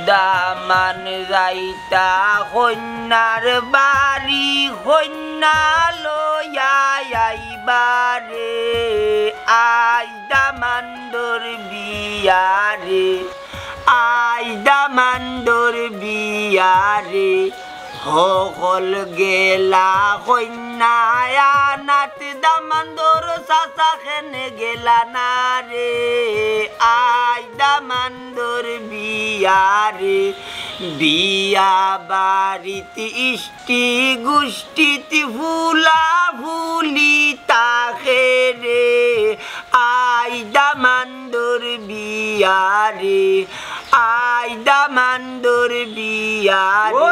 দামান যাইতা কন্যার বাড়ি কন্যা লইয়া আইবারে আজ দামান্দর বিয়ারে আজ দামান্দর বিয়ারে সকল গেলা কন্যায় নাত দামান্দর চাচা খেনে গেলা না রে আজ দামান্দর বিয়ারে বিয়া বাড়িতে ইষ্টি গোষ্ঠীতে ফুলা ফুলি তাকে রে আজ দামান্দর বিয়ারে আজ দামান্দর বিয়ারে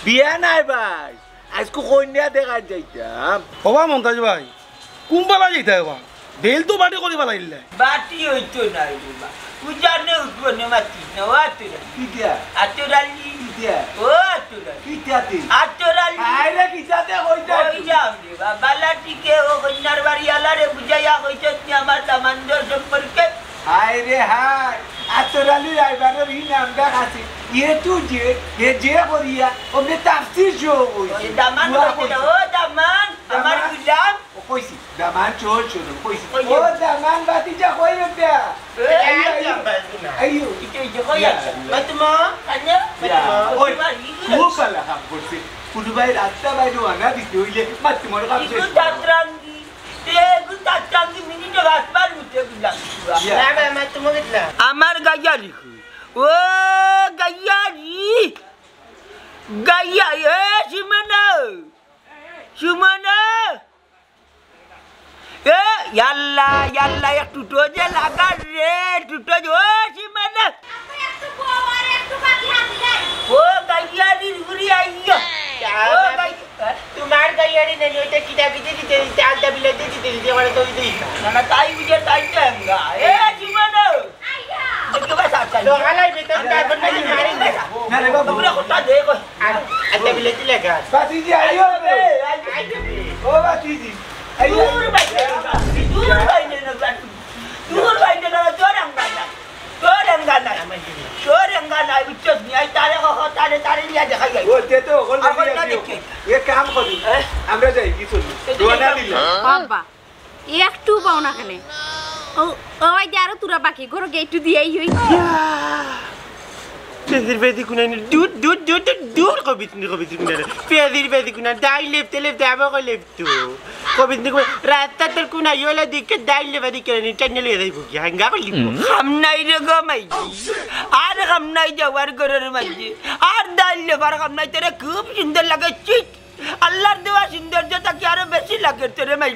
বিয়া নাই ভাই আজকে কন্যা দেখা যাইতাম হবা মন্তাজ ভাই কোনবেলা যাইতে হবা বেল তো বাটি করিবা লাগিলে বাটি হইতো না বাবা পূজানে উঠবনে মাতি না আতরা কিটা আতরালি কিটা ও আতরা কিটাতে আতরালি আইরে কিটাতে কইতা কই যাম রে বাবা লাটিকে ও কন্যার বাড়ি আলারে বুঝাইয়া কইছে তুই আমার দামান্দর সম্পর্কে আইরে হাই আতরালি রাইবারের ই নামটা আছে ইয়ে তু যে করিয়া ওমনে তাফসির শো ওই দামান ও দামান আমার গুলাম ও কইছি দামান চোর চোর কইছি ও দামান বাতি যা কই রে আইও itu je koyak matma kanya matma ওই মুসালা কাম করছে কুদুবাই রাস্তা বাইরে আনা দিতে হইলে মাতমর কাম শেষ itu tatrangi minit gasbar mute bilang Ya matma gitla amar gayari o gayari gaya Simana yalla yalla একটু টোজে লাগা রে টুটো ও Simana একটু বড় আর একটু বাকি হাতে যাই ও গাইয়ারি ঘুরি আইয়া ও গাই তোমার গাইয়ারি নেই ওইটা কিটা বিতে দিতে চালটা বিলাতে দিতে দিতে বলে তো দিই না তাই বুঝে তাই চাঙ্গা Simana আইয়া দেখো বাস আচ্ছা তো হালাই বেতন কা বন্না দি মারি না রে বাবু তোমরা কথা দেখো আচ্ছা বিলাতে লাগা বাতিজি আইও রে ও বাতিজি আইও দূর বাইনে না জোরাং গানা বিচ্ছস নি আই তারে তারে নিয়া দেখা যাই ও তে তো কোন এ কাম করি আমরা যাই কি চলি দোনা দিল বাবা একটু পাও না কেন ও ওই যে আরো তোরা বাকি ঘর গেটু দিয়েই হই Pedir bedi kunan dur kobit kunan. Pedir bedi kunan dai left aba ko left tu. Kobit ni kunan rata ter kunan yola dik dai left dik ni tanya le dai buki hanga ko lipo. हम नहीं रे गो मई are हम नहीं जवार करो रे मई are दाल ले बार हम नहीं तेरे खूब सुंदर लगे चिट अल्लाह देवा सुंदर जो तक यार बेसी लगे तेरे मई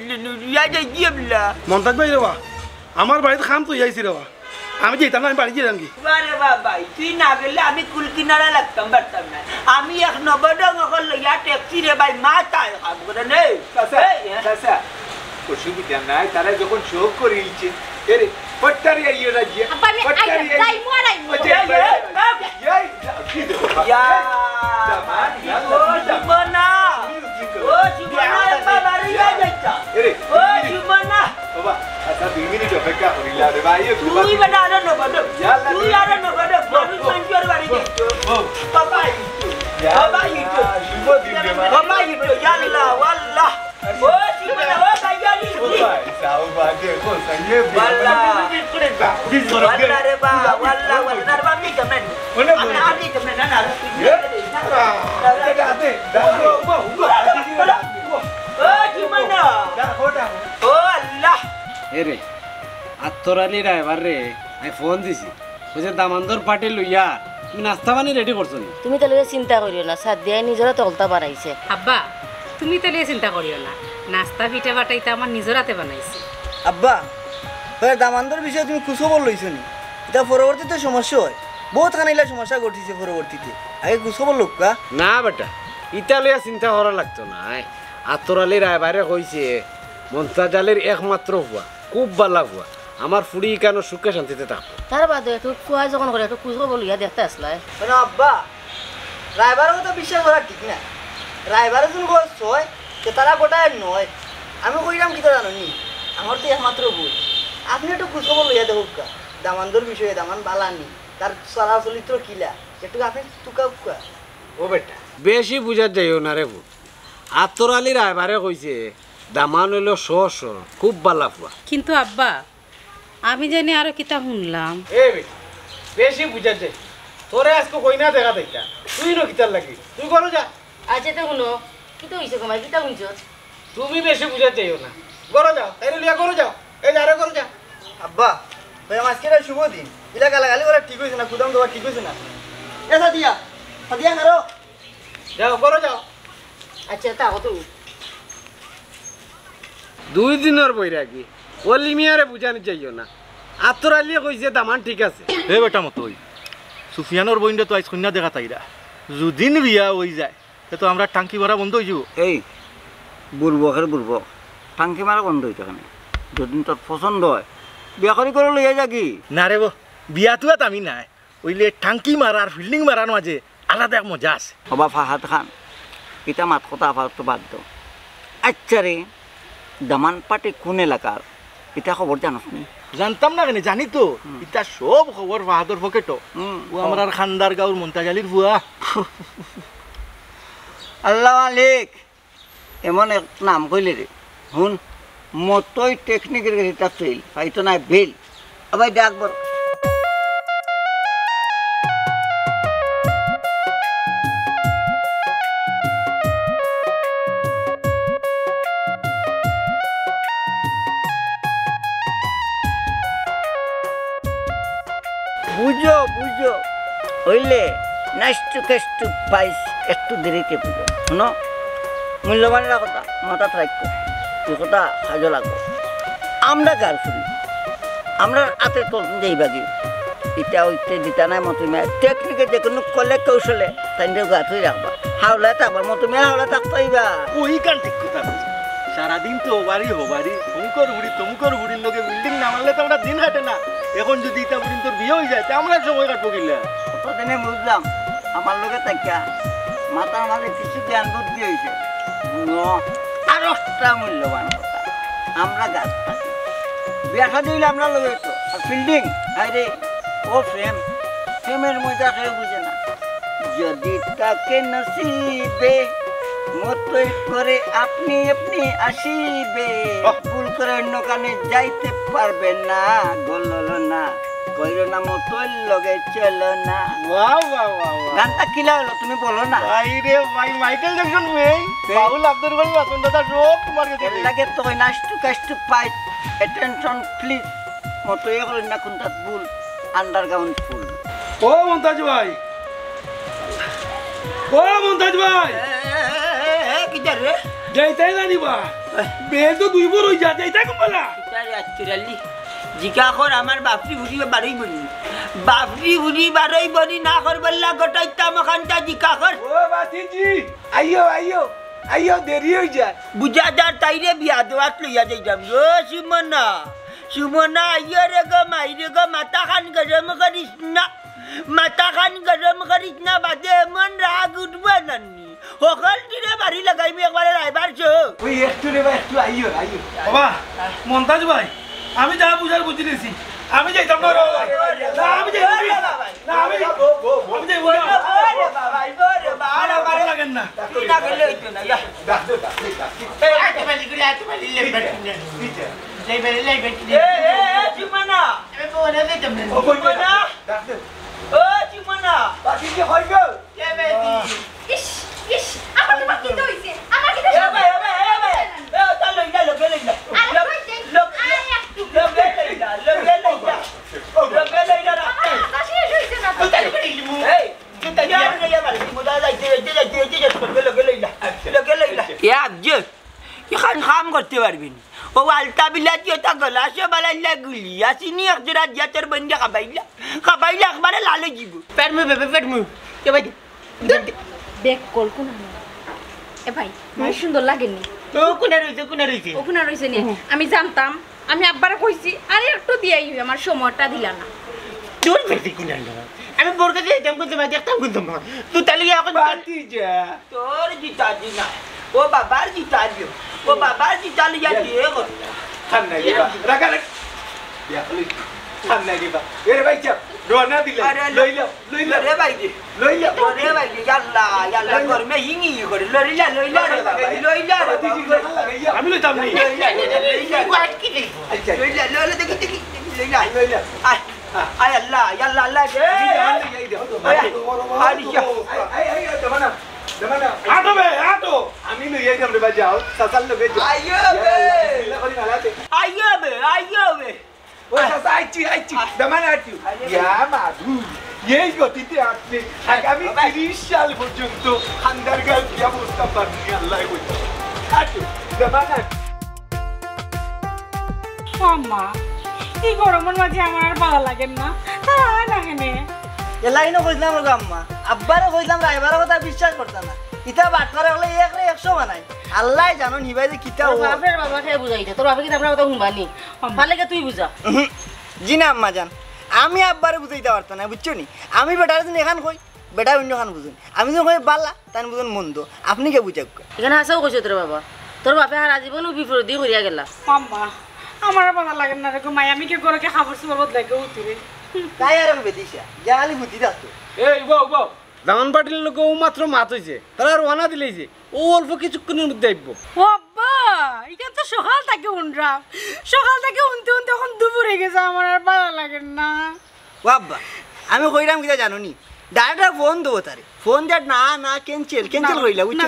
या जाइए बिल्ला মন্তাজ ভাই রেবা আমার বাড়িতে খাম তুই আইছি রেবা আমি যেতাম না আমি বাড়ি যেতাম কি আরে বাবা তুই না গেলে আমি কুল কিনারা লাগতাম পারতাম না আমি এক নবডং হল ইয়া ট্যাক্সি রে ভাই মাথায় কাম করে নে চাচা অসুবিধা নাই তারা যখন শোক করিলছে এরে পট্টারি আইও রাজ্য আব্বা আমি আইয়া যাই মরাই ইয়া ও জীবনা বাবা রে যাইতা ও জীবনা বাবা আচ্ছা 2 মিনিট অপেক্ষা করিলা রে ভাই তুই বড় আর নবডং তুই আর নবডং মানুষ সঞ্জর বাড়ি যাইতো বাবা ইতো বাবা ইতো ইয়াল্লাহ ওয়াল্লাহ ও জীবনা ও গাইয়ালি সাউ বাদে কো সঙ্গে ওয়াল্লাহ ওয়াল্লাহ রে বা ওয়াল্লাহ ওয়াল্লাহ রে বা মি কেমন আমি আদি কেমন না না ও জীবনা ও আল্লাহ এরে আত্তরালি রাইবার রে আমি ফোন দিছি বুঝে দামান্দর পার্টি লইয়া তুমি নাস্তা পানি রেডি করছো নি তুমি তাহলে চিন্তা করিও না সাত দিয়ে নিজেরা তলতা বানাইছে আব্বা তুমি তাহলে চিন্তা করিও না নাস্তা পিঠা বাটাইতে আমার নিজের হাতে বানাইছি আব্বা তোর দামান্দর বিষয়ে তুমি কুসবর লইছ নি এটা পরবর্তীতে সমস্যা হয় বহুত খানিলা সমস্যা ঘটিছে পরবর্তীতে আগে কুসবর লোকা না বেটা ইটা লইয়া চিন্তা করা লাগতো না আত্তরালি রাইবারে কইছে মন্তাজালের একমাত্র হুয়া খুব বালা হুয়া আমার ফুড়ি কেন সুখে শান্তিতে থাকবো তার বাদে একটু খোয়া যখন করে একটু কুসবর লইয়া দেখতে আসলাই না আব্বা রাইবারের কথা বিশ্বাস করা ঠিক না রাইবারে যখন বয়স হয় যে তারা গোটায় নয় আমি কইলাম কি জানো নি আমার তো একমাত্র বই আপনি একটু কুসবর লইয়া দেখুক দামানদের বিষয়ে দামান বালানি তার চলাচলিত্র কিলা একটু আপনি টুকা উকা ও বেটা বেশি বুঝার যাইও না রে বুট আতর আলী রায়বারে কইছে দামান হইল শ খুব বালা ফুয়া কিন্তু আব্বা আমি জানি আরো কিতা শুনলাম এ বেটা বেশি বুঝার যাই তোরে আজকে কই না দেখা দেখা তুই নো কিতার লাগি তুই করো যা আচ্ছা তো শুনো কিতা হইছে কমাই কিতা শুনছ তুমি বেশি বুঝার যাইও না করো যাও তাইলে লিয়া করো যাও এই যারে করো যা আব্বা ভাই আজকে শুভ দিন ইলা গালাগালি করা ঠিক হয়েছে না কুদাম দেওয়া ঠিক হয়েছে না এ সাদিয়া সাদিয়া কারো যাও করো যাও আচ্ছা তা কত 2 দিনের বৈরাগী ওলি মিয়ারে বুঝানি যাইও না আতর আলী কইছে দামান ঠিক আছে এ বেটা মতোই সুফিয়ানোর বইন্ডে তো আজ কন্যা দেখা তাইরা যদিন বিয়া হই যায় তো আমরা টাঙ্কি ভরা বন্ধ হয়ে যাব এই বুড়বকের বুড়বক টাঙ্কি মারা বন্ধ হইতে কেন যদি তোর পছন্দ হয় বিয়া করে লইয়া যা কি না রে বিয়াতো আমি নাই ওইলে টাঙ্কি মারা আর ফিল্ডিং মারার মাঝে আলাদা এক মজা আছে হবা ফাহাদ খান এটা মাত কথা আপাতত বাদ দাও আচ্ছা রে দামান পাটি কোন এলাকার এটা খবর জানোস নি জানতাম না কেন জানি তো এটা সব খবর বাহাদুর পকেটো ও আমার খান্দার গাঁর মন্তাজালির বুয়া আল্লাহ মালিক এমন এক নাম কইলে রে শুন মতই টেকনিকের এটা ফেল হয়তো নাই বেল আবার ডাকবর বুঝো বুঝো হইলে নাইস্টু কেষ্টু পাইস একটু দেরিতে বুঝো শুনো মূল্যবানের কথা মাথা রাখো তুই কথা কাজে লাগবো আমরা গার ফুরি আমরা হাতে তোল যাইবাগি এটা ওইতে দিতা নাই মতো মেয়ে টেকনিকে যে কোনো কলে কৌশলে তাই গাছই রাখবা হাওলা থাকবার মতো মেয়ে হাওলা থাকতে হইবা ওই কান ঠিক কথা সারাদিন তো বাড়ি হবাড়ি অমুকর বুড়ি তমুকর বুড়ির লোকে বিল্ডিং না মারলে তো আমরা দিন কাটে না এখন যদি ইটা বুড়িন তোর বিয়ে হয়ে যায় তা আমরা সময় কাটবো কিনা কতদিনে বুঝলাম আমার লোকে তাকিয়া মাথার মাঝে কিছু জ্ঞান বুদ্ধি হয়েছে আর একটা মূল্যবান কথা আমরা গাছ থাকি বিয়াটা দিলে আমরা লোক তো আর ফিল্ডিং আরে ও ফ্রেমের মধ্যে কেউ বুঝে না যদি তাকে নসিবে মতই করে আপনি আপনি আসিবে ভুল করে অন্য কানে যাইতে পারবে না গলল না কইরো না মতই লগে চলো না ওয়াও ওয়াও ওয়াও গানটা কিলা হলো তুমি বলো না ভাই রে ভাই মাইকেল জ্যাকসন মেই বাউল আব্দুল গনি বাসন দাদা সব তোমার কাছে এর লাগে তো নাইস্টু কাস্টু পাই অ্যাটেনশন প্লিজ মতই হলো না কোনটা ভুল আন্ডারগ্রাউন্ড ফুল ও মন্তাজ ভাই ও মন্তাজ ভাই কিটা রে যাইতাই জানিবা বেল তো 2 বড় হই যা যাইতাই কমলা কিটারে আচ্ছরালি জিকা কর আমার বাপরি বুড়ি বাড়ই বলি বাপরি বুড়ি বাড়ই বলি না করবল্লা গোটাইতা মখানটা জিকা কর ও বাতিজি আইও আইও আইও দেরি হয়ে যায় বুঝাদার তাইরে বিয়া দেওয়াত লইয়া যাইতাম গো সুমনা সুমনা আইয় রে গো মাইরে গো মাথা খান গরম করিস না মাথা খান গরম করিস না বাদে এমন রাগ উঠবে নানি সকল দিনে বাড়ি লাগাইবি একবারে রাইবার চো ওই একটু রে ভাই একটু আইও আইও বাবা মন্তাজ ভাই আমি যা বুঝার বুঝি নিছি আমি যাইতাম না রে ভাই না আমি যাইতাম না আমি যাইবো না ওরে বাবা ভালো লাগেন না তুই না গেলে হইতো না যা ডাক দে সুমনা ও কই না ডাক দে ও সুমনা বাতিজি হই গো ইস ইস আমার কি বাকি তো হইছে আমার কি এ ভাই তা লইলা লগে লইলা এখান কাম করতে পারবেন ও আলতা বিলাতি ওটা গলাসে বালাইলা গুলি আসিনি একজোড়া দিয়া তোর বন্ধে খাবাইলা একবারে লালে যাব পেটমু কে ভাই দেখ কল কোন এ ভাই আমার সুন্দর লাগেনি তো কোনে রইছে ওখানে রইছে নি আমি জানতাম আমি আব্বারে কইছি আরে একটু দিয়াই আমার সময়টা দিলা না তোর বেশি কোনে আমি বোর কাছে যেতাম কিন্তু ভাই দেখতাম কিন্তু তুই তাহলে এখন বাতিজা তোর জিতা দি না ও বাবার জিতা দিও ও বাবার জিতা লিয়া দিয়ে গো খান না রাখা রাখ বিয়া কলি সামনে দিবা এর ভাই চাপ রওনা দিলা লইলা রে ভাই জি লইলা রে ভাই জি আল্লাহ আল্লাহ করমে হিঙ্গি করে লইলা লইলা লইলা আমি লইতাম নি লইলা লইলা দেখি দেখি লইলা লইলা আয় আল্লাহ আল্লাহ আল্লাহ আটো বে আটো আমি লইয়া যাম রে বাজাও সাসাল লগে যাও আইয়ো বে আইয়ো বে ও সাসা আইছি দমান আইছি ইয়া মাদু এই গতিতে আপনি আগামী 30 সাল পর্যন্ত খান্দারগাঁও কি অবস্থা পারনি আল্লাহ কইতো আইছি দমান আম্মা এই গরমের মাঝে আমার আর ভালো লাগে না তাই লাগে না এলাইনও কইলাম গো আম্মা আব্বারও কইলাম রাইবারও কথা বিশ্বাস করতা না ইতা বাটপারে হলে এক রে 100 বানাই আল্লাহ জানো নিবাই যে কিতা তোর বাপের বাবা খেয়ে বুঝাইতে তোর বাপে কি আমরা কথা শুনবানি ভালো তুই বুঝা জি না আম্মা জান আমি আব্বারে বুঝাইতে পারতাম না বুঝছো নি আমি বেটারে দিন এখান কই বেটা অন্য খান বুঝুন আমি যখন কই বাল্লা তাই বুঝুন মন্দ আপনি কে বুঝাক এখানে আসাও কইছে তোর বাবা তোর বাপে আর আজীবন বিপরীতই করিয়া গেলা আম্মা আমার ভালো লাগে না রে মাই আমি কি করে খাবার সুবার বদলাই উঠিরে তাই আর বেদিশা জালি বুদ্ধি দাও এই বাউ বাউ দামান পাটিল লোক ও মাত্র মাত হইছে তারা রওনা দিলেইছে ও অল্প কিছুক্ষণের মধ্যে আইব ও আব্বা এটা তো সকাল থেকে উনরাম সকাল থেকে উনতে উনতে এখন দুপুর হয়ে গেছে আমার আর ভালো লাগে না ও আব্বা আমি কইরাম কিটা জানো নি ডাইরেক্ট ফোন দেবো তারে ফোন দেয় না না ক্যান্সেল ক্যান্সেল কইলা বুঝছো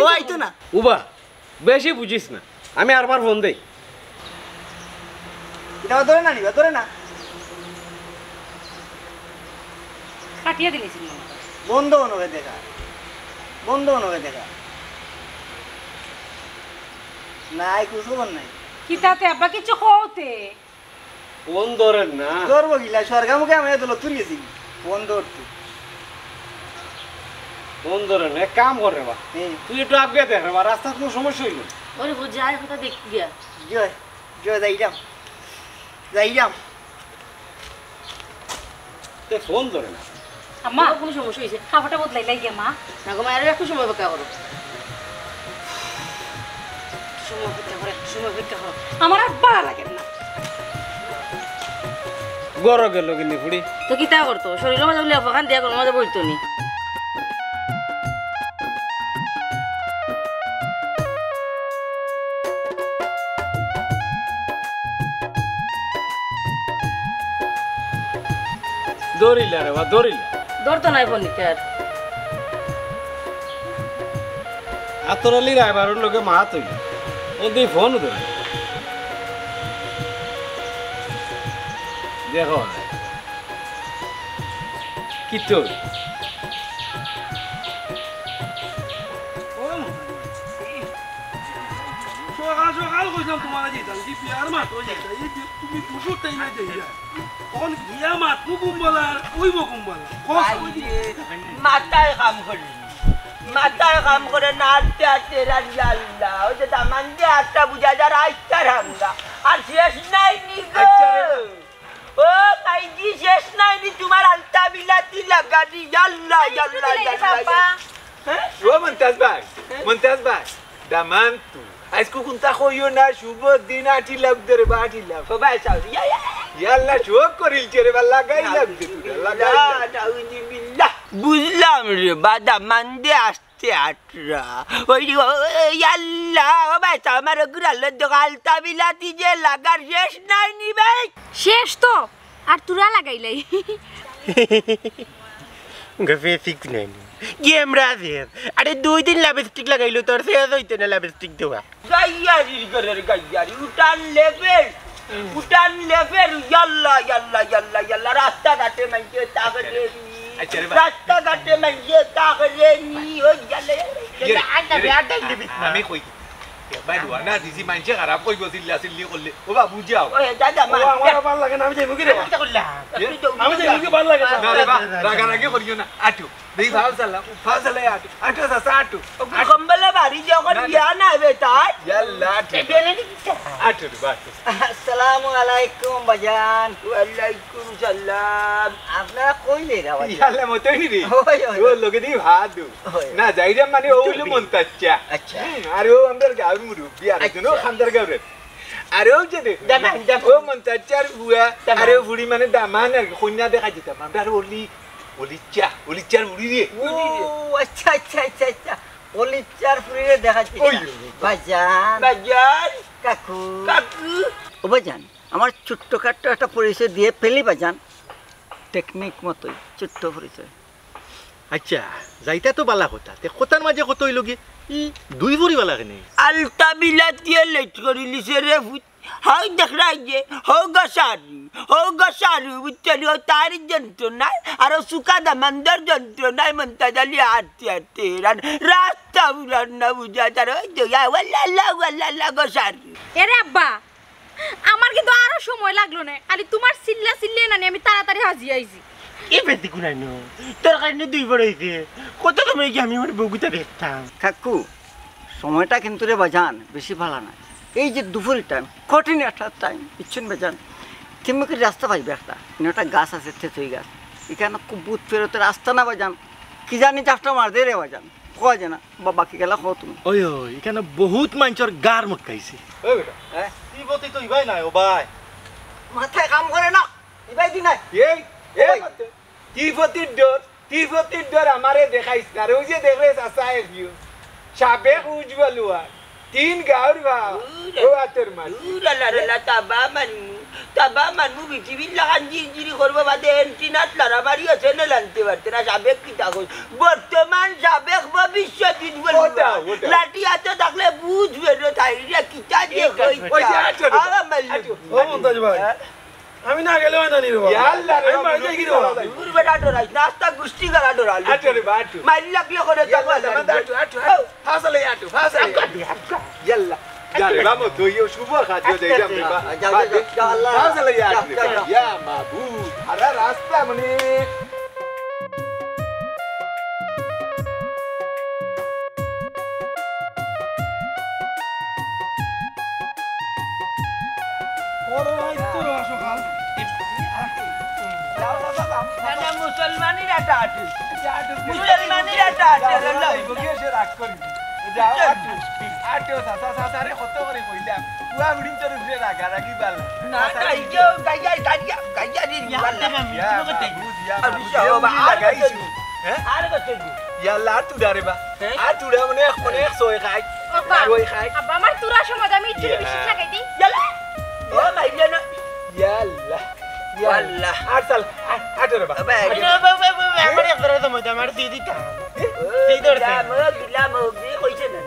ও আইতো না উবা বেশি বুঝিস না আমি আরবার ফোন দেই এটা ধরে না নিবা ধরে না কাটিয়ে দিলেছি বন্ধ অনুভবে দেখা বন্ধ অনুভবে দেখা নাই কিছু বল নাই কিতাতে আব্বা কিছু কওতে ফোন ধরেন না ধরবো গিলা স্বর্গামুখে আমি তো তুই গেছি ফোন ধরতে ফোন ধরেন এক কাম কর রে বা তুই একটু আগে দেখ রে বা রাস্তার কোনো সমস্যা হইল ওরে বুঝায় কথা দেখ গিয়া জয় জয় যাইরাম যাইরাম তে ফোন ধরে না আম্মা কোনো সমস্যা হইছে খাবারটা বদলাই লাগে মা না গো মায়ের একটু সময় অপেক্ষা করো সময় অপেক্ষা করো একটু সময় অপেক্ষা করো আমার আর ভালো লাগে না গড় গেল কিনি ফুড়ি তো কি তা করতো শরীরের মাঝে উল্লে অপখান দিয়া কোনো মাঝে বইতো নি দৌড়িলা রে বা দৌড়িলা ধরতো নাই ফোন নিতে আর আতরালি রাইবারের লোকে মাত হইল ও দি ফোন ধরে দেখো কি তো সকাল সকাল কইলাম তোমার যেতাম কি বিয়ার মাত হয়ে যায় তুমি দুপুর টাইমে যাইয়া কোন বিয়া মাত কুম্বলা ওইব কুম্বলা মাথায় কাম করি মাথায় কাম করে না আটতে আটতে রাজি আল্লাহ ওই যে দামান দিয়ে আটটা বুঝা যার আইতার হামলা আর শেষ নাই নি ও কাইজি শেষ নাই নি তোমার আলতা বিলাতি লাগানি আল্লাহ আল্লাহ আল্লাহ ও মন্তাজ ভাই দামান তু আজকে কোনটা কইও না শুভ দিন আটি লাগ ধরে বাটি লাগ সবাই চাও ইয়াল্লা শোক করিলছে রে বা লাগাই লাগছে তুই লাগাই বুঝলাম রে বাদা মান্দে আসতে আটরা ওই আল্লাহ ভাই আমার গুড়াল দোকালতা বিলাতি যে লাগার শেষ নাই নি ভাই শেষ তো আর তুরা লাগাইলাই গফে ঠিক নাই গেম রাজের আরে 2 দিন লিপস্টিক লাগাইলো তোর শেষ হইতে না লিপস্টিক দেওয়া গাইয়ারি করে গাইয়ারি উঠান লেফের ইয়াল্লা ইয়াল্লা ইয়াল্লা ইয়াল্লা রাস্তা ঘাটে মাইকে তাগরে রাস্তা ঘাটে মাইকে তাগরে নি ও ইয়াল্লা আমি কই ভাই দুয়ানা দিছি মানছে খারাপ কইব চিল্লি করলে ও বাবু যাও ওই দাদা মা আমার ভালো লাগে না আমি যাইব কি রে আমি যাইব কি ভালো লাগে না রে বা রাগারাগি করিও না আটু দেই ফাউসালা আটু সাসা আটু কম্বল বাড়ি যখন বিয়া না হবে তাই ইয়াল্লা আটু বাস আসসালামু আলাইকুম বাজান ওয়ালাইকুম সালাম আপনারা কইলে রা ভাই ইয়াল্লা মতই রে ও লগে দি ভাত না যাইরা মানে ওইলো মন্তাচ্চা আচ্ছা আর ও আমাদের গাঁর মুরব্বি আর জন্য খান্দার গাঁরে আরে ও যে ও মন্তাচার বুয়া আরে বুড়ি মানে দামান আর কন্যা দেখা যেতাম আমরা আর অলিচার বুড়ি রে ও আচ্ছা আচ্ছা আচ্ছা আচ্ছা অলিচার ফুরিয়ে দেখাচ্ছি বাজান বাজার কাকু কাকু ও বাজান আমার ছোট্টখাট্ট একটা পরিচয় দিয়ে ফেলি বাজান টেকনিক মতোই ছোট্ট পরিচয় আচ্ছা যাইতা তো বালা কথা তে কথার মাঝে কত হইল কি দুই ভরি বালা কেনে আলতা বিলাতিয়ে লেট করে লিছে রে ভূত হাই দেখ রাইজে হো গসারু বুঝলি ও তার যন্ত্রণায় আর সুকা দামান্দার যন্ত্রণায় মন্তা জালি হাঁটতে রাস্তা বুঝার না বুঝা তার ওয়াল্লা গসারু এরে আব্বা আমার কিন্তু আরো সময় লাগলো না খালি তোমার চিল্লা চিল্লে না আমি তাড়াতাড়ি হাজি আইছি এ বেশি কুনাইনো তোর কারণে দুই বড় হয়েছে কত সময় কি আমি আমার বউগুতা দেখতাম কাকু সময়টা কিন্তু রে বাজান বেশি ভালো না এই যে দুপুরের টাইম কঠিন একটা টাইম ইচ্ছুন বাজান তুমি কি রাস্তা পাইবে একটা গাছ আছে তেঁতুই গাছ এখানে খুব বুথ ফেরতে রাস্তা না বাজান কি জানি চাষটা মার দে রে বাজান কয় যে না বা বাকি গেলা কো তুমি ওই ওই এখানে বহুত মানুষের গার মটকাইছে ওই বেটা হ্যাঁ কি বলতে তো ইবাই নাই ও ভাই মাথায় কাম করে না ইবাই দি নাই এই তিফতির ডর আমারে দেখাইছ না রে ওই যে দেখলে চাষা ভিউ সাবেক উজ্জ্বল হওয়া 3 গাঁর ভাব ও আতর মাছ লা তাবা মানু পৃথিবীর লাগান জিরি করবো বাদে এন্টিনাত লারাবাড়ি আছে না লানতে পারতে না সাবেক কিতা কই বর্তমান সাবেক ভবিষ্যৎ লাঠি হাতে থাকলে বুঝবে রে তাইরা কিতা যে কই ও মন্তাজ ভাই আমি না গেলে হয় না নি রে বাবা ইয়াল্লা রে আমি বাড়ি যাই কি রে বাবা দূর বেটা ডরাই নাস্তা গুষ্টি গলা ডরাল আটরে বাটু মাইল লাগলে করে ইয়াল্লা আটু ফাসলে ইয়াল্লা যারে vamos তো ইও শুভ খাদ্য দেই আমরা যাও আল্লাহ ফাসলে ইয়া মাবুদ আরে রাস্তা মানে মুসলমানিরা টাটু মুসলমানিরা টাটু যাও আটু সাসারে কত করে কইলাম পুয়া বুড়িন তোর উপরে রাগা রাগি বাল না তাই যে গাইয়া রে বাল্লা আর কত ইয়াল্লা তুডা রে বা আর তুডা মানে অনেক সয় খাই রই খাই আব্বা আমার তুরা সময় আমি একটু বেশি লাগাই দিই ইয়ালা ও মাইলে না ইয়াল্লা ইয়াল্লা আর চল আটরে বা আমার একবার তো মত আমার দিদি তা সেই ধরতে দিলাম কইছে না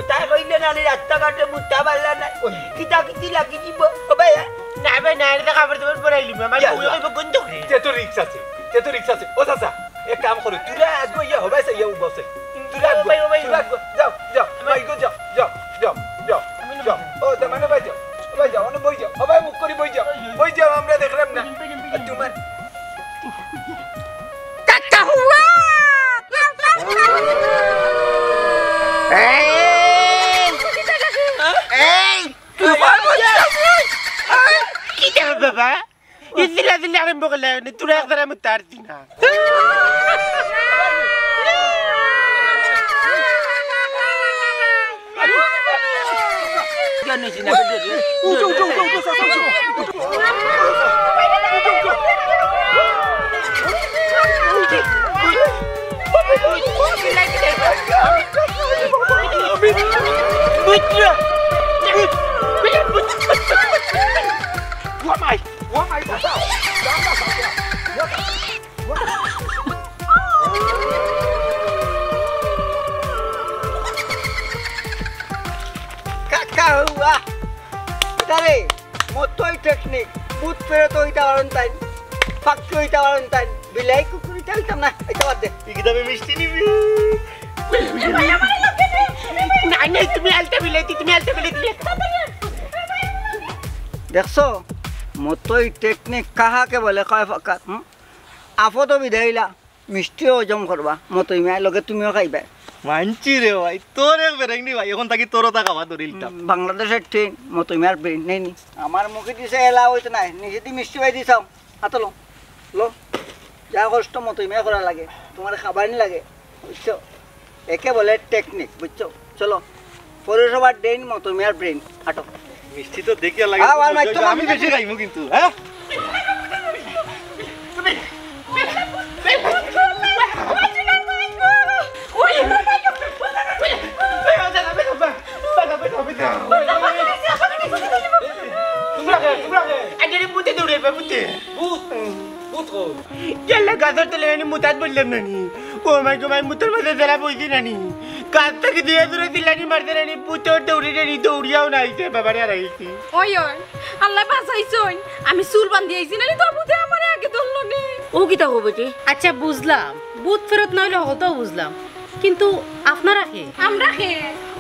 তাই কইলে না রাস্তা ঘাটে মুত্তা বাল্লা না কিতা কিতি লাগি দিব ও ভাই না ভাই না এটা খবর তোমার পড়াইলি আমার বউ কইব গন্ধ করে তে তো রিক্সা আছে ও চাচা এক কাম করো তুই আগো ইয়া হবে সে ইয়া বসে তুই আগো যাও ভাই গো যাও ও তে মানে ভাই যাও অন বই যাও ও ভাই মুখ করি বই যাও আমরা দেখলাম না তোমার কাকা হুয়া এই তুই কি দেব বাবা ইসলা দিন আরম্ভ করলে তুই একবার আমি তার দিনা জানিস না কাকা তারে মতই টেকনিক বুথ ফেরত হইতে পারেন তাই ফাঁকি হইতে পারেন তাই বিলাই কুকুরি চাইতাম না এটা বাদ দে কি দাবে মিষ্টি নিবি না না তুমি আলতা বিলাইতি দেখছো মতই টেকনিক কাহাকে বলে কয় ফাঁকা আফতো বিধাইলা মিষ্টিও হজম করবা মতই মায়ের লগে তুমিও খাইবা মানছি রে ভাই তোর এক বেরেংনি ভাই এখন তাকি তোর তা খাওয়া ধরিলতাম বাংলাদেশের ট্রেন মতই মায়ের ব্রেন নেই নি আমার মুখে দিছে এলা হইতে নাই নিজে দি মিষ্টি পাই দিছাও হাতে লো যা কষ্ট মতই মায় করা লাগে তোমার খাবার নি লাগে বুঝছো একে বলে টেকনিক বুঝছো চলো পৌরসভার ড্রেন মতই মায়ের ব্রেন হাঁটো মিষ্টি তো দেখিয়া লাগে আমি বেশি খাইমু কিন্তু হ্যাঁ গাছের তলে মুতাত বললাম নানি ও মাই গো মাই মুতার মধ্যে যারা বইছি নানি কাজ থেকে দিয়ে দূরে দিলানি মারতে নানি পুতর দৌড়ি নানি দৌড়িয়াও নাইছে বাবারে আর আইছি ওই আল্লাহ বাঁচাইছই আমি চুল বান্ধি আইছি নানি তোর বুতে আমারে আগে ধরলো নি ও কি তা হবে কি আচ্ছা বুঝলাম ভূত ফেরত নইলে হতো বুঝলাম কিন্তু আপনারা কে আমরা কে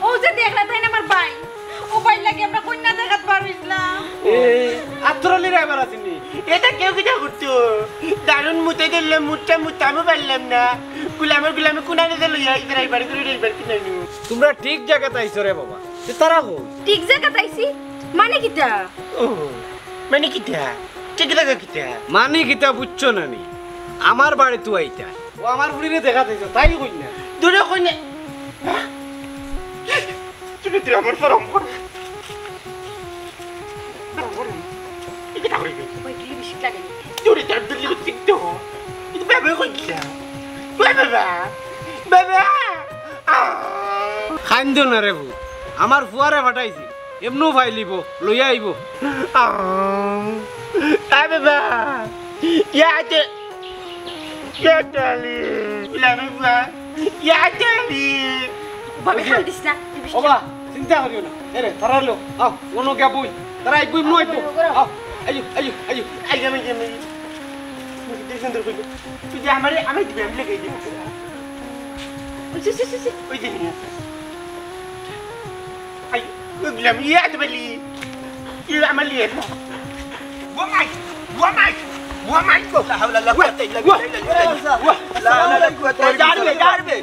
ও যে দেখলা তাই না আমার ভাই ও ভাই লাগে আমরা কন্যা দেখাত পারিছিলাম আত্রলি রাইবার আসেনি এটা কেউ কি করতো দারুণ মুতে দিলে মুতামু পারলাম না গুলামে কুনানে দিল রাইবার করে রাইবার কি নাইনু তোমরা ঠিক জায়গাতে আইছো রে বাবা তারা হো ঠিক জায়গা তাইছি মানে কিটা ও মানে কিটা ঠিক লাগা কিটা মানে কিতা বুঝছো না নি আমার বাড়ি তুই আইতা ও আমার বুড়িরে দেখা দিছো তাই কই না দূরে কই না তুমি তুই আমার ফরম কর কি তা করি ওই কি বেশি লাগে দূরে তার দিলি ঠিকতো এটা বাবা কই কিটা বাবা খাইন্দো না রে ভূত আমার ফুয়ারে ফাটাইছি এমনও ফাইলিব লইয়া আইব বাবা ইয়াতে ইয়াতালি লামা ইয়াতালি ভাবে খাল দিস না ওবা চিন্তা করিও না এরে তারালো আও কোন কে বই তারা আইবই নয় তো আও আইও আমি সুন্দর কই তুই যে আমি দিবে আমি লেগে দিব ওই যে আই বললাম ইয়াত বলি ইয়া আমালি وماي لا حول ولا قوة إلا بالله لا لا قوة جاربي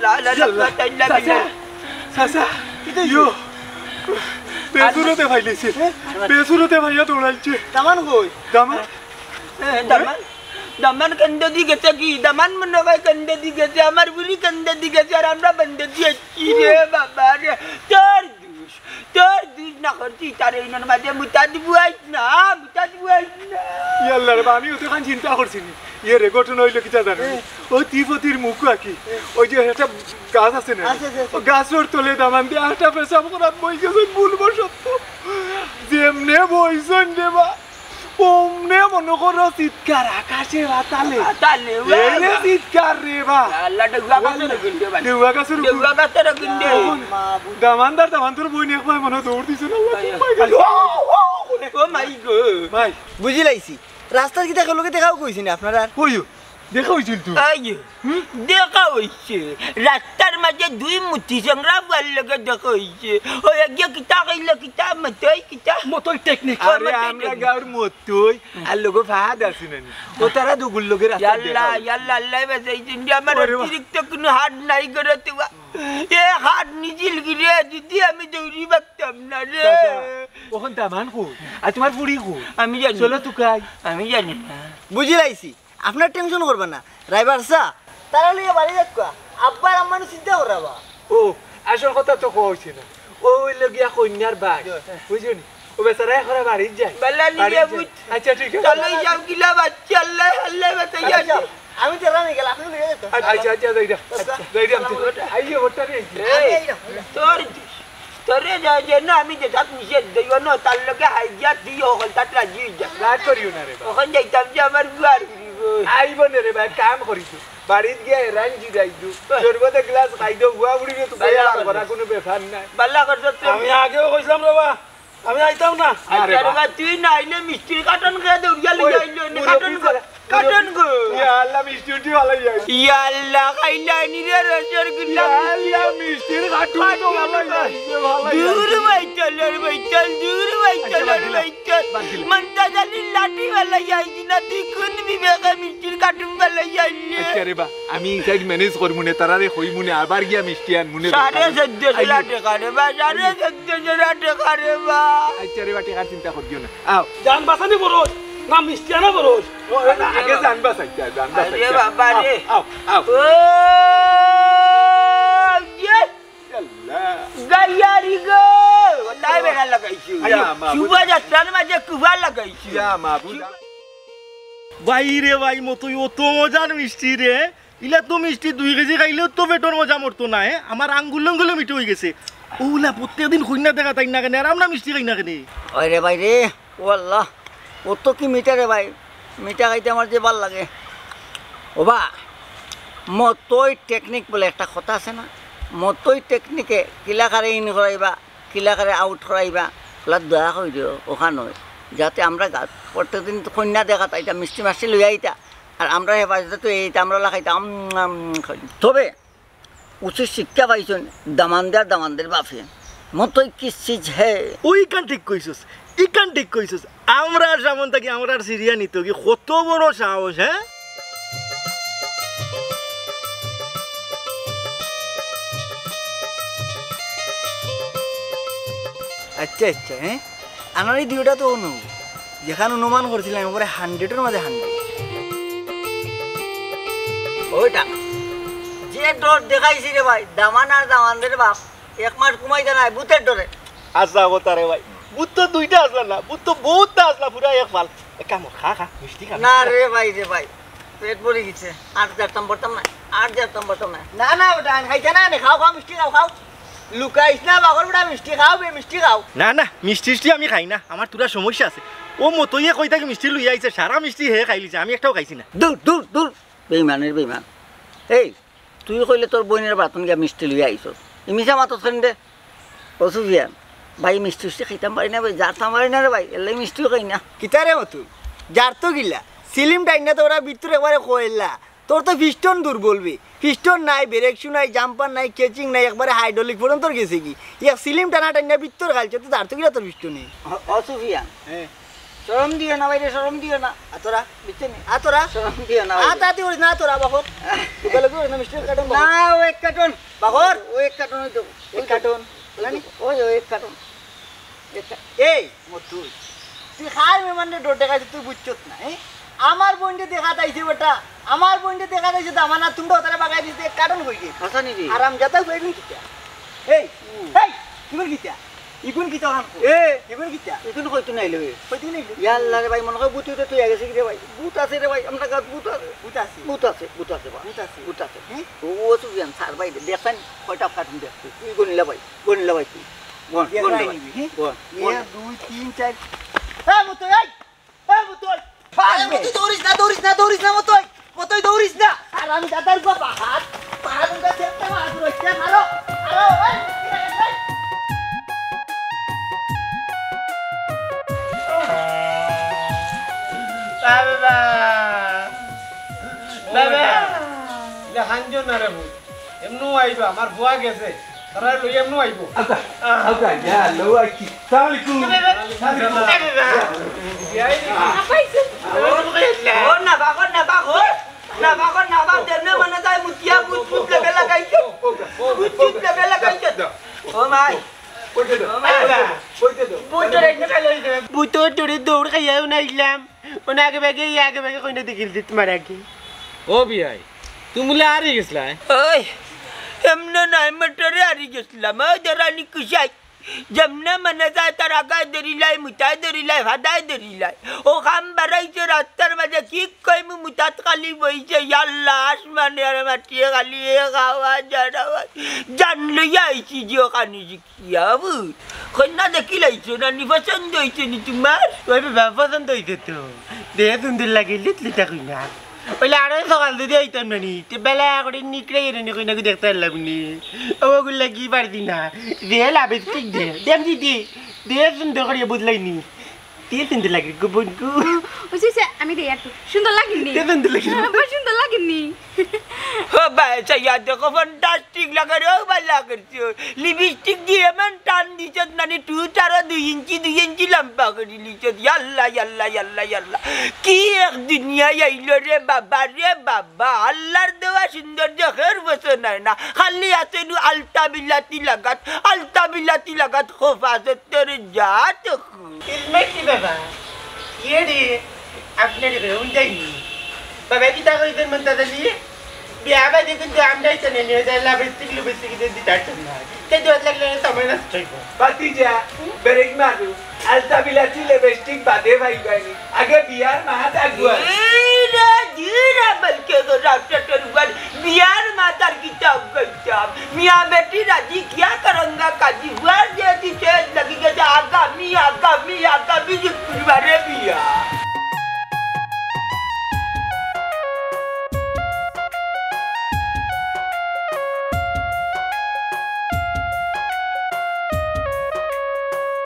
لا قوة إلا بالله সাসা ইয়ো বেসুরতে ভাইলেছে বেসুরতে ভাইয়া দৌড়াইছে দামান কই দামান কন্দে দি গেছে কি দামান মনে হয় কন্দে দি গেছে আমার বুড়ি কন্দে দি গেছে আর আমরা বন্দে দিয়েছি রে বাবা রে তোর দুধ না করছি তার এই মাঝে মুতাদি বুয়াইছ না ইয়াল্লা রে আমি ওতে খান চিন্তা করছি ইয়ে রে ঘটনা হইলো কি জানো ওই তিপতির মুখ আকি ওই যে একটা গাছ আছে না গাছের তলে দামান দিয়ে আটা পেশাব করাত বই গেছেন বলবো সত্য যেমনে বইছেন রে বা ওমনে মনে করো চিৎকার আকাশে বাতালে চিৎকার রে বা দেউয়া গাছের গুন্ডে দামানদার দামানদার বই নিয়ে পায় মনে দৌড় দিছে না ও মাই গো ভাই বুঝি লাইছি রাস্তার কি দেখা লোকে দেখাও কইছি না আপনারা কইও দেখা হইছিল তুই আইও দেখা হইছে রাস্তার মাঝে দুই মুতি সংগ্রাম করার লোকে দেখা হইছে ওই একজন কিতা কইলো কিতা মতই টেকনিক আরে আমরা গাওর মতই আর লোক ফাহাদ আছিলেন ও তারা দুগুল লোকের রাস্তা ইয়াল্লা আল্লাহ বাঁচাইছেন যে আমার অতিরিক্ত কোনো হাত নাই করে তুয়া এ হাত নিজিল গিরে যদি আমি দৌড়ি পারতাম না রে ওখান দামান কো আর তোমার বুড়ি কো আমি জানি চলো তুকাই আমি জানি না বুঝি লাইছি আপনার টেনশন করবেন না ড্রাইভার সা তারা লিয়ে বাড়ি যাক আব্বার আম্মানু চিন্তা করাবা ও আসল কথা তো কইছি না ও লগিয়া কন্যার ভাই বুঝুনি ও বেচারা এখন বাড়ি যায় বালা নিয়ে বুঝ আচ্ছা ঠিক আছে চলো যাও কিলা বাচ্চা আল্লাহ বাঁচাইছে আমি তো রানি গেল আপনি লিয়ে যেত আচ্ছা যাইরা আইও ওটা রে তোরে যে না আমি যে যাক নিষেধ দিও না তার লোকে হাইজা দিও হল তাটরা জি যা রাত করিও না রে ওখান যাইতাম যে আমার গুয়ার আইব না রে ভাই কাম করিছো বাড়িত গিয়ে রাঞ্জি যাইদু সর্বতে গ্লাস খাইদো গুয়া বুড়ি তো বাইরে আর করা কোনো ব্যাপার নাই বাল্লা করছ আমি আগেও কইছিলাম রে বাবা আমি আইতাম না আরে বাবা তুই না আইলে মিষ্টি কাটন খেয়ে দৌড়িয়া লই আইলো না কাটন গো ইয়া আল্লাহ মিষ্টি ভালো যাই ইয়া আল্লাহ খাইলা নি রে রসর গুলা আল্লাহ মিষ্টির কাটুন তো ভালো যাই দূর বাইচল দূর বাইচল মন্তা জানি লাঠি ভালো যাই না তুই কোন বিবেকে মিষ্টির কাটুন ভালো যাই আচ্ছা রে বা আমি সাইড ম্যানেজ করব মনে তারারে কই মনে আবার গিয়া মিষ্টি আন মনে 14.5 লাখ টাকা রে বা 14.5 লাখ টাকা রে বা আচ্ছা রে বা টাকার চিন্তা করিও না আও জান বাসানি বড় না মিষ্টি আনা বড় আগে জানবা সাইটা আরে বাবা রে আও ও ইয়ে আল্লাহ গায়ারি গো মাথায় বেড়া লাগাইছো শুভযাত্রার মাঝে কুবা লাগাইছো ভাই রে ভাই মতোই অত মজার মিষ্টি রে ইলা তো মিষ্টি 2 কেজি খাইলেও তো পেটর মজা মরতো না আমার আঙ্গুল মিঠে হয়ে গেছে ওলা প্রত্যেকদিন খুঁজনা দেখা তাই না কেন আর আমরা মিষ্টি খাই না কেন ওই রে ভাই রে ও আল্লাহ অত কি মিঠা রে ভাই মিঠা খাইতে আমার যে ভাল লাগে ও বা মতই টেকনিক বলে একটা কথা আছে না মতই টেকনিকে কিলাকারে ইন করাইবা কিলাকারে আউট করাইবা ওলা দয়া করে দিও ওখান নয় যাতে আমরা প্রত্যেকদিন কন্যা দেখা তাইটা মিষ্টি মাষ্টি লই আইতা আর আমরা হেফাজতে তো এইটা আমরা লাগাইতাম তবে উচিত শিক্ষা পাইছেন দামানদের বাপে মতই কি চিজ হে ওইখান ঠিক কইছস ইখান ঠিক কইছস আমরা সামন থাকি আমরা সিরিয়া নিত কি কত বড় সাহস হ্যাঁ আচ্ছা আচ্ছা হ্যাঁ আমার এই দুইটা তো অনু যেখানে অনুমান করছিলাম এবারে 100-এর মাঝে 100 ওইটা যে ডর দেখাইছি রে ভাই দামানদের বাপ 1 মাস ঘুমাইতে নাই ভূতের ডরে আসা কথা রে ভাই ভূত তো দুইটা আসলা না ভূত তো বহুতটা আসলা পুরা এক ফাল কাম খা মিষ্টি খা না রে ভাই পেট ভরে গেছে আর যেতাম বর্তাম না না ওটা খাইতে না খাও মিষ্টি খাও লুকাইস না বাগর বড়া মিষ্টি খাও না মিষ্টি আমি খাই না আমার তোরা সমস্যা আছে ও মতইয়ে কই থাকি মিষ্টি লই আইছে সারা মিষ্টি হে খাইলিছে আমি একটাও খাইছি না দূর বেইমান এই তুই কইলে তোর বোনের বাতন গিয়া মিষ্টি লই আইছ ইমিসা মাতস কেন দে অসুবিয়া ভাই মিষ্টি খাইতাম পারি না ভাই যাতাম পারি না রে ভাই এলাই মিষ্টিও খাই না কিতারে মতো যার তো গিলা সিলিম টাইনা তো ওরা ভিতরে একবারে কইলা তোর তো পিস্টন দুর্বল পিস্টন নাই ব্রেক শু নাই জাম্পার নাই কেচিং নাই একবারে হাইড্রোলিক পর্যন্ত গেছে কি ইয়া সিলিম টানা ভিতর খাইছে তো যার তো গিলা তোর পিস্টন নেই অসুবিয়া হ্যাঁ শরম দিও না ভাইরে শরম দিও না আতরা বিচ্ছেনি আতরা শরম দিও না আতাতি ওরে না তোরা বাবর তুই লাগে না মিষ্টি কার্টন না ও এক কার্টন বাবর ও এক কার্টন হইতো এক কার্টন জানি ওই এক কার্টন এই মতু তুই খাই মেমানে ডোটে খাইছিস তুই বুঝছত না আমার বন্ধে দেখা যাইছে বেটা আমার বন্ধে দেখা যাইছে দামানা তুমটা ওতারে বাগাই দিতে এক কার্টন হই গে হাসা নিবি আরাম যাতা হইবি কিটা এই তুমি কিটা ইগুন কিটা হান ইগুন কিটা ইগুন কইতো নাইলে কইতো নাই ইয়াল্লা রে ভাই মনে কই বুতুতে তুই গেছিস রে ভাই বুত আছে রে ভাই আমরা গাত বুত আছে হ্যাঁ ও সুবিয়ান স্যার ভাই দেখছেন কয়টা কার্টন দেখছিস তুই গনিলা ভাই তুই গন 2 3 4 মতই মতই দৌড়িস না মতই দৌড়িস না আর আমি দাদার গো পাহাড় উঠে দেখতে মাছ রইছে মারো বাবা হাঞ্জো না রে বউ এমনও আইবা আমার বুয়া গেছে তারা লই এমনও আইবো আচ্ছা যা লো আইছি আসসালামু আলাইকুম ও না বাগর দেনে মনে যায় মুতিয়া বুত লেবে লাগাইছো বুত লেবে লাগাইছো ও মাই বুতর তোরে দৌড় খাইয়াও নাইলাম আগে ভাগে কইনা দেখিল তোমার আগে ও বিয়াই তুমি আর গেছলা ওই এমনে নাই মটরে হারি গেছিলাম ওই দেরানি কুশাই যেমনে মনে যায় তার আগায় দরিলাই মুতায় দরিলাই ভাদায় দরিলাই ও খাম বাড়াইছে রাস্তার মাঝে কি কই মুতাত খালি বইছে আল্লাহ আসমানে আর মাটিয়ে খালি খাওয়া জানলই আইছি যে ওখানে শিখিয়া বুঝ কন্যা দেখি লাইছো না নি পছন্দ হয়েছে নি তোমার ওই বাবা পছন্দ হইছে তো দেহ সুন্দর লাগে লিটলিটা কইনা ওইলে আরো সকাল যদি আইতাম না নি বেলা করে নিকড়ে এনে কইনা দেখতে লাগনি ওগুলা কি পারতি না দেহ লাভে ঠিক দেখি দেহ সুন্দর করে বুঝলাইনি দেহ সুন্দর লাগে গোবনকু ওইসে আমি দেই একটু সুন্দর লাগেনি সুন্দর লাগেনি ও ভাই চাইয়া দেখো ফ্যান্টাস্টিক লাগে রে ভালো করছো লিপস্টিক দিয়ে মান টান দিছত নানি 2 ইঞ্চি লম্বা করে লিছত ইয়াল্লা কি এক দুনিয়া আইলো রে বাবা আল্লাহর দেওয়া সৌন্দর্য হের বসে নাই না খালি আছে নু আলতা বিলাতি লাগাত খোফাজত তোর যা তো কি বাবা ইয়ে রে আপনার রুম যাইনি বাবা কি তা কইতেন মনটা দিলি বিয়া বাদে কিন্তু আমরাই তো নিয়ে যায় লিপস্টিক দিতে না তে দোষ লাগলে সময় নষ্ট হইব ভাতিজা ব্রেক মারু আলতা বিলাতি লিপস্টিক বাদে ভাই গাইনি আগে বিয়ার মাহাত আগুয়া ধীরে ধীরে বলকে তো রাস্তা रुकल बिहार मातार की गई मियाँ बेटी राजी क्या करूँगा काजी हुआ जैसी चेज लगी आगा मी बिया